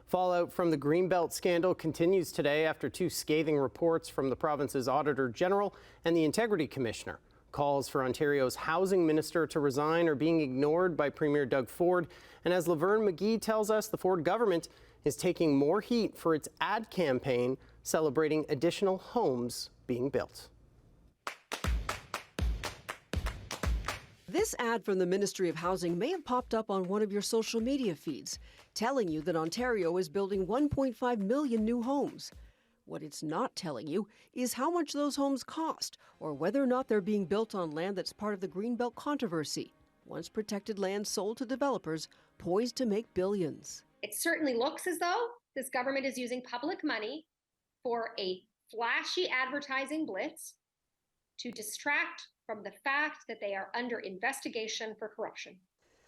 Fallout from the Greenbelt scandal continues today after two scathing reports from the province's Auditor General and the Integrity Commissioner. Calls for Ontario's housing minister to resign are being ignored by Premier Doug Ford. And as Laverne McGee tells us, the Ford government is taking more heat for its ad campaign celebrating additional homes being built. This ad from the Ministry of Housing may have popped up on one of your social media feeds, telling you that Ontario is building 1.5 million new homes. What it's not telling you is how much those homes cost, or whether or not they're being built on land that's part of the Greenbelt controversy, once protected land sold to developers poised to make billions. It certainly looks as though this government is using public money for a flashy advertising blitz to distract from the fact that they are under investigation for corruption.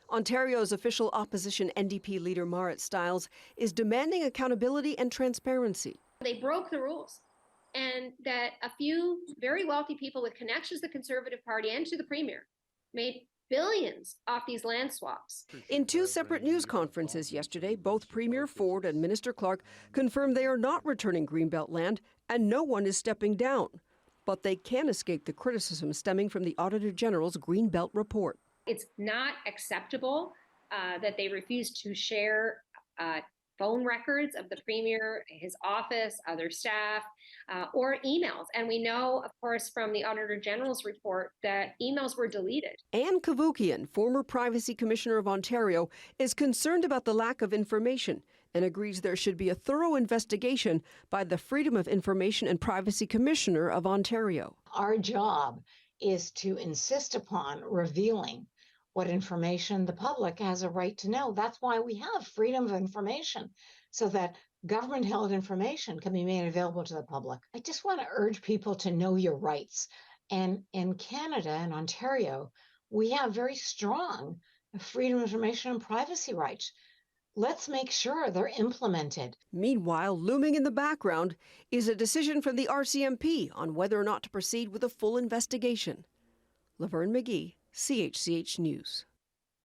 Ontario's official opposition NDP leader Marit Stiles is demanding accountability and transparency. They broke the rules, and that a few very wealthy people with connections to the Conservative Party and to the Premier made billions off these land swaps. In two separate news conferences yesterday, both Premier Ford and Minister Clark confirmed they are not returning Greenbelt land and no one is stepping down. But they can escape the criticism stemming from the Auditor General's Greenbelt report. It's not acceptable that they refuse to share phone records of the Premier, his office, other staff, or emails. And we know, of course, from the Auditor General's report that emails were deleted. Anne Cavoukian, former Privacy Commissioner of Ontario, is concerned about the lack of information and agrees there should be a thorough investigation by the Freedom of Information and Privacy Commissioner of Ontario. Our job is to insist upon revealing what information the public has a right to know. That's why we have freedom of information, so that government-held information can be made available to the public. I just want to urge people to know your rights. And in Canada and Ontario, we have very strong freedom of information and privacy rights. Let's make sure they're implemented. Meanwhile, looming in the background is a decision from the RCMP on whether or not to proceed with a full investigation. Laverne McGee, CHCH News.